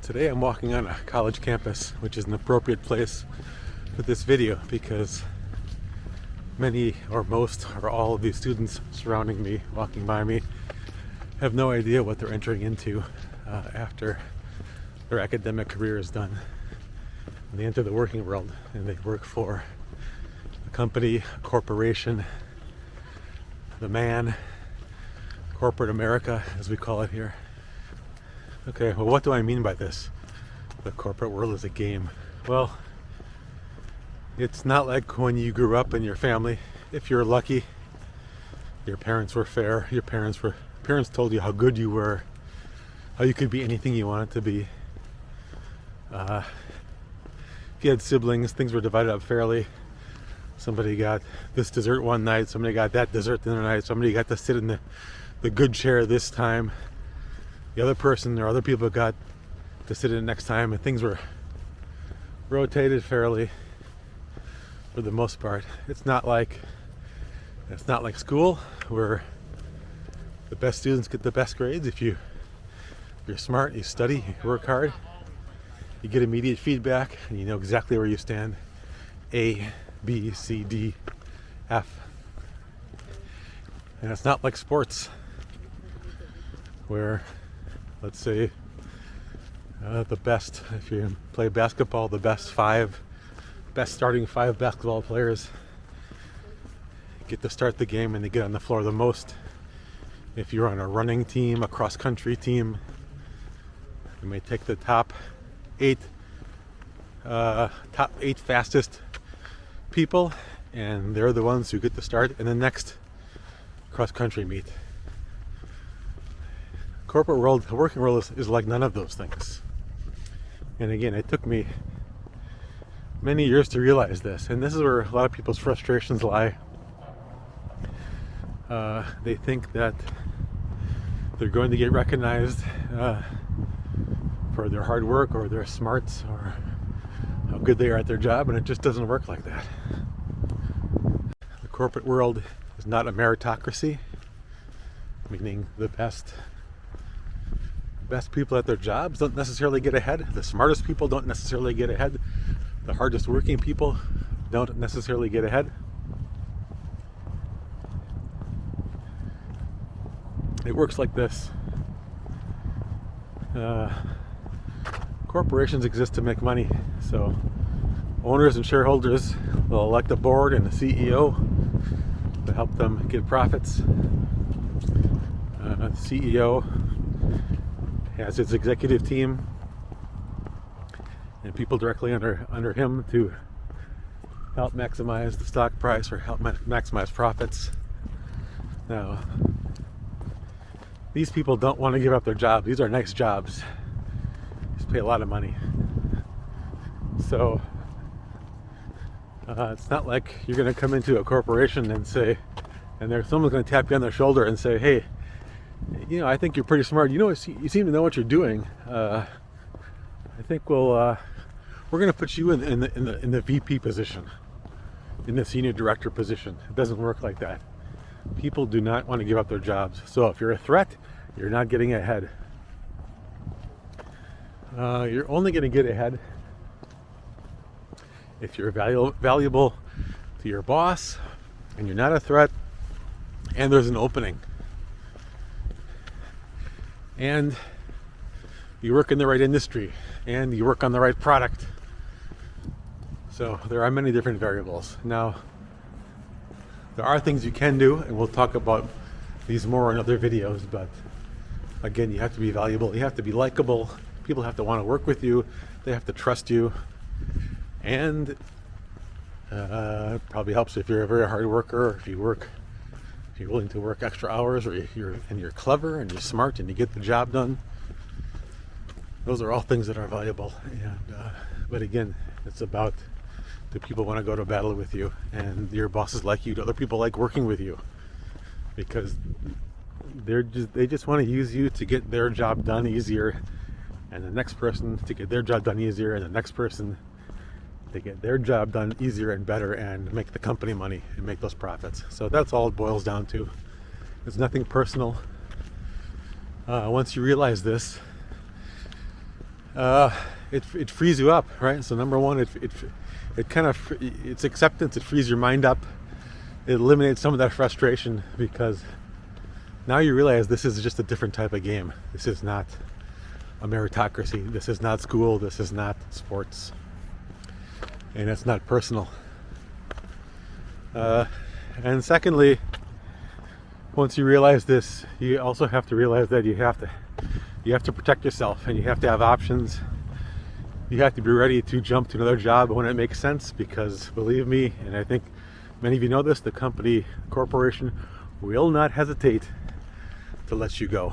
Today I'm walking on a college campus, which is an appropriate place for this video because many or most or all of these students surrounding me, walking by me, have no idea what they're entering into after their academic career is done. And they enter the working world and they work for a company, a corporation, the man, corporate America, as we call it here. Okay, well, what do I mean by this? The corporate world is a game. Well, it's not like when you grew up in your family. If you're lucky, your parents were fair. Your parents told you how good you were, how you could be anything you wanted to be. If you had siblings, things were divided up fairly. Somebody got this dessert one night, somebody got that dessert the other night, somebody got to sit in the good chair this time. The other person or other people got to sit in next time, and things were rotated fairly for the most part. It's not like school where the best students get the best grades. If you're smart, you study, you work hard, you get immediate feedback, and you know exactly where you stand. A, B, C, D, F. And it's not like sports where, let's say, the best, if you play basketball, the best starting five basketball players get to start the game and they get on the floor the most. If you're on a running team, a cross-country team, you may take the top eight fastest people, and they're the ones who get to start in the next cross-country meet. Corporate world, the working world is like none of those things. And again, it took me many years to realize this, and this is where a lot of people's frustrations lie. They think that they're going to get recognized for their hard work or their smarts or how good they are at their job, and it just doesn't work like that. The corporate world is not a meritocracy, meaning the best people at their jobs don't necessarily get ahead. The smartest people don't necessarily get ahead. The hardest working people don't necessarily get ahead. It works like this. Corporations exist to make money, so owners and shareholders will elect a board and a CEO to help them get profits. The CEO has his executive team and people directly under him to help maximize the stock price or help maximize profits. Now, these people don't want to give up their jobs. These are nice jobs. Just pay a lot of money. So it's not like you're going to come into a corporation and say, and someone's going to tap you on the shoulder and say, hey, you know, I think you're pretty smart. You know, you seem to know what you're doing. I think we're going to put you in the VP position, in the senior director position. It doesn't work like that. People do not want to give up their jobs. So if you're a threat, you're not getting ahead. You're only going to get ahead if you're valuable to your boss, and you're not a threat, and there's an opening, and you work in the right industry, and you work on the right product. So there are many different variables. Now, there are things you can do, and we'll talk about these more in other videos, but again, you have to be valuable, you have to be likable, people have to want to work with you, they have to trust you, and it probably helps if you're a very hard worker, or if you're willing to work extra hours, or you're clever and you're smart and you get the job done. Those are all things that are valuable. And but again, it's about, do people want to go to battle with you, and your bosses like you? Do other people like working with you? Because they just want to use you to get their job done easier, and the next person to get their job done easier, and the next person to get their job done easier and better, and make the company money and make those profits. So that's all it boils down to. It's nothing personal. Once you realize this, it frees you up, right? So number one, it kind of, it's acceptance. It frees your mind up. It eliminates some of that frustration, because now you realize this is just a different type of game. This is not a meritocracy. This is not school. This is not sports. And it's not personal. And secondly, once you realize this, you also have to realize that you have to protect yourself, and you have to have options. You have to be ready to jump to another job when it makes sense, because believe me, and I think many of you know this, the corporation will not hesitate to let you go.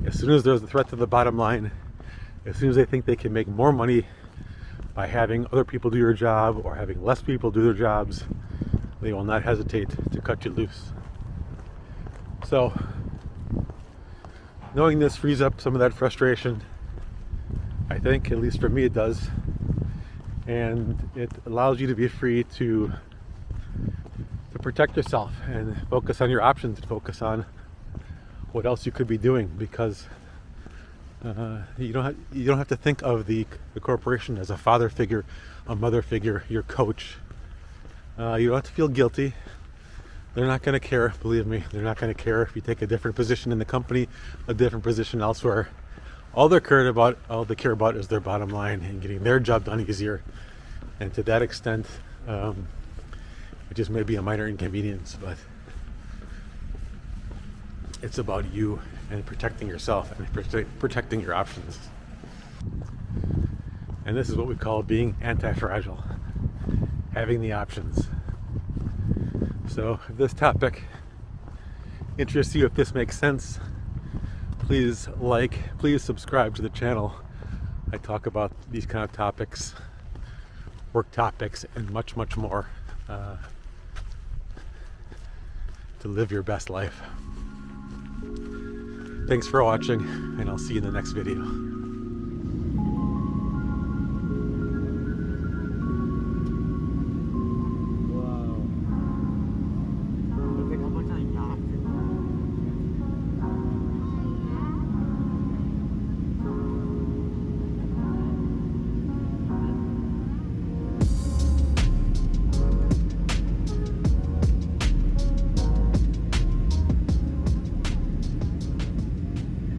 As soon as there's a threat to the bottom line, as soon as they think they can make more money by having other people do your job or having less people do their jobs, they will not hesitate to cut you loose. So, knowing this frees up some of that frustration. I think, at least for me, it does. And it allows you to be free to protect yourself and focus on your options, and focus on what else you could be doing, because you don't have to think of the corporation as a father figure, a mother figure, your coach. You don't have to feel guilty. They're not going to care, believe me. They're not going to care if you take a different position in the company, a different position elsewhere. All they care about is their bottom line and getting their job done easier. And to that extent, it just may be a minor inconvenience, but it's about you and protecting yourself and protecting your options. And this is what we call being anti-fragile, having the options. So if this topic interests you, if this makes sense, please subscribe to the channel. I talk about these kind of topics, work topics, and much, much more to live your best life. Thanks for watching, and I'll see you in the next video.